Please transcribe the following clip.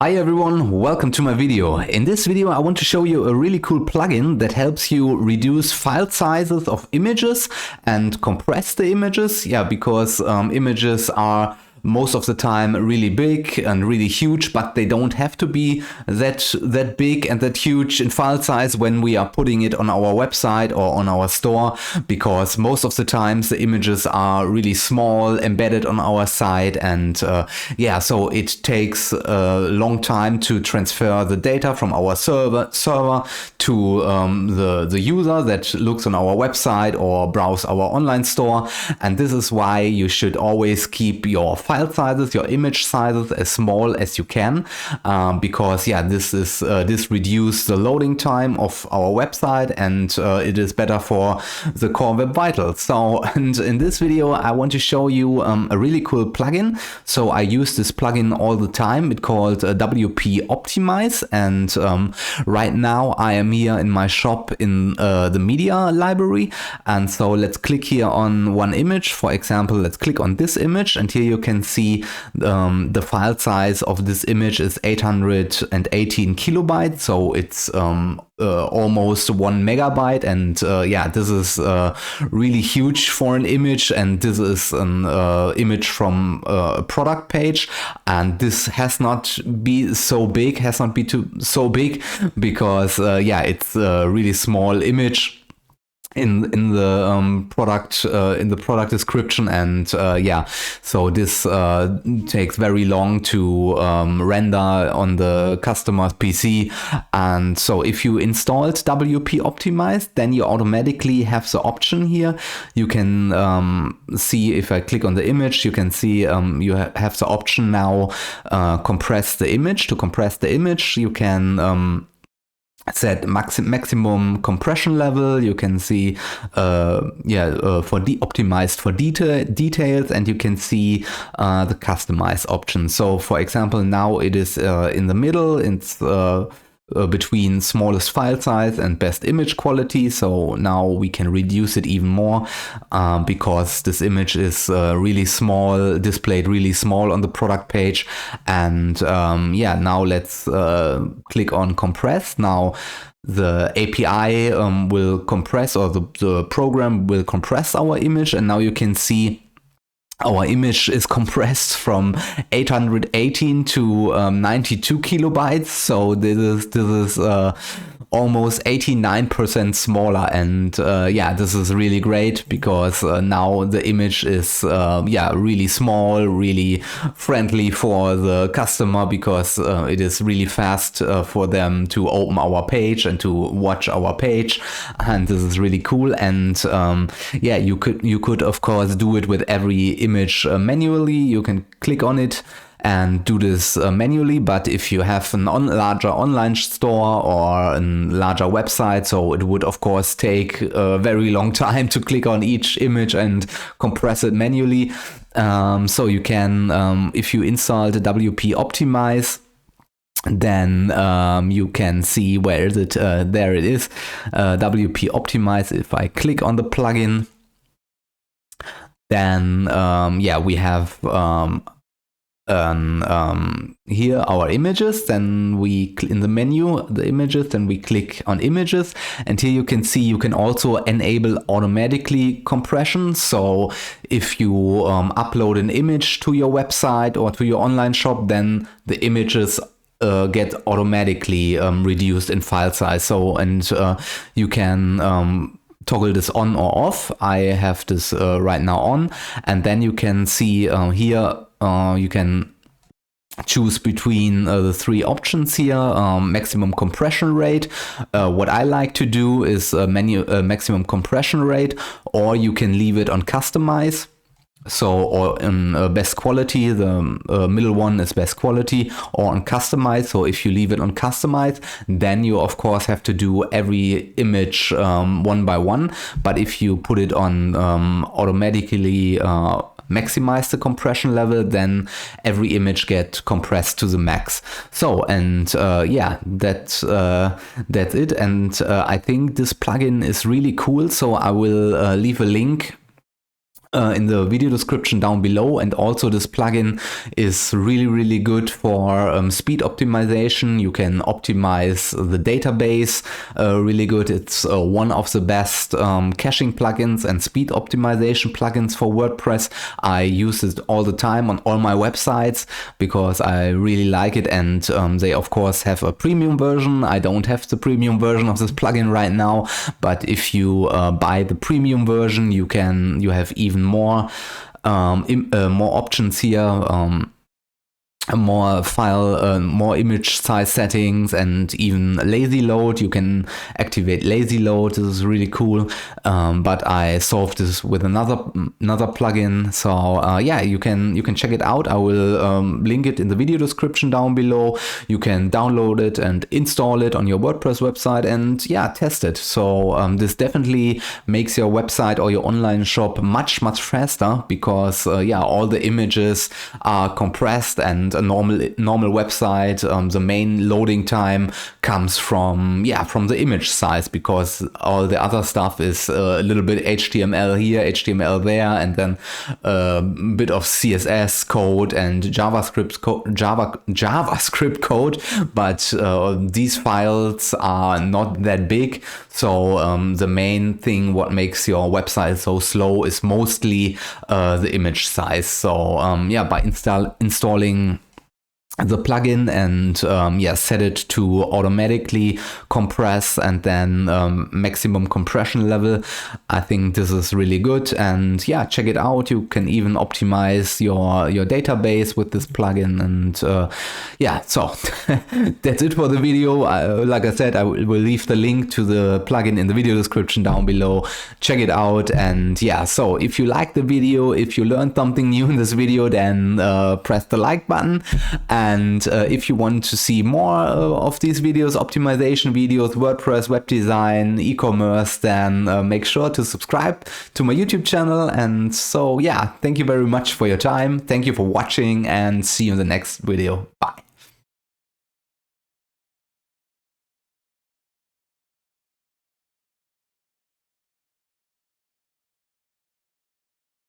Hi everyone, welcome to my video. In this video I want to show you a really cool plugin that helps you reduce file sizes of images and compress the images. Yeah, because images are most of the time really big and really huge, but they don't have to be that big and that huge in file size when we are putting it on our website or on our store, because most of the times the images are really small embedded on our site, and yeah, so it takes a long time to transfer the data from our server to the user that looks on our website or browse our online store. And this is why you should always keep your file sizes, your image sizes as small as you can, because yeah, this reduces the loading time of our website, and it is better for the core web vitals. So, and in this video I want to show you a really cool plugin. So I use this plugin all the time. It's called WP Optimize, and right now I am here in my shop in the media library. And so let's click here on one image. For example, let's click on this image, and here you can see the file size of this image is 818 kilobytes. So it's almost 1 megabyte, and yeah, this is really huge for an image, and this is an image from a product page, and this has not be so big, so big, because yeah, it's a really small image in the product description, and yeah, so this takes very long to render on the customer's PC. And so if you installed WP Optimize, then you automatically have the option here. You can see, if I click on the image, you can see you have the option now, compress the image. To compress the image, you can set maximum compression level. You can see for optimized for details, and you can see the customize option. So for example, now it is in the middle. It's between smallest file size and best image quality. So now we can reduce it even more, because this image is really small, displayed really small on the product page. And yeah, now let's click on compress. Now the API will compress, or the program will compress our image, and now you can see our image is compressed from 818 to 92 kilobytes. So this is almost 89% smaller, and yeah, this is really great, because now the image is yeah, really small, really friendly for the customer, because it is really fast for them to open our page and to watch our page, and this is really cool. And yeah, you could of course do it with every image manually. You can click on it and do this manually, but if you have a larger online store or a larger website, so it would of course take a very long time to click on each image and compress it manually. So you can, if you install the WP Optimize, then you can see, where is it? There it is, WP Optimize. If I click on the plugin, then yeah, we have here our images. Then we in the menu, the images, then we click on images, and here you can see you can also enable automatically compression. So if you upload an image to your website or to your online shop, then the images get automatically reduced in file size. So, and you can toggle this on or off. I have this right now on, and then you can see here you can choose between the three options here. Maximum compression rate. What I like to do is maximum compression rate, or you can leave it on customize. So, or in best quality, the middle one is best quality, or on customize. So if you leave it on customize, then you of course have to do every image one by one. But if you put it on automatically maximize the compression level, then every image get compressed to the max. So, and yeah, that's it. And I think this plugin is really cool. So I will leave a link in the video description down below. And also this plugin is really good for speed optimization. You can optimize the database really good. It's one of the best caching plugins and speed optimization plugins for WordPress. I use it all the time on all my websites because I really like it, and they of course have a premium version. I don't have the premium version of this plugin right now, but if you buy the premium version, you have even more options here, more file, more image size settings, and even lazy load. You can activate lazy load. This is really cool. But I solved this with another plugin. So yeah, you can check it out. I will link it in the video description down below. You can download it and install it on your WordPress website and yeah, test it. So this definitely makes your website or your online shop much faster, because yeah, all the images are compressed, and a normal website, the main loading time comes from the image size, because all the other stuff is a little bit HTML here, HTML there, and then a bit of CSS code and JavaScript code, but these files are not that big. So the main thing what makes your website so slow is mostly the image size. So yeah, by installing the plugin and set it to automatically compress and then maximum compression level, I think this is really good. And yeah, check it out. You can even optimize your database with this plugin. And yeah, so that's it for the video. Like I said, I will leave the link to the plugin in the video description down below. Check it out. And yeah, so if you like the video, if you learned something new in this video, then press the like button. And if you want to see more of these videos, optimization videos, WordPress, web design, e-commerce, then make sure to subscribe to my YouTube channel. And so yeah, thank you very much for your time. Thank you for watching, and see you in the next video. Bye.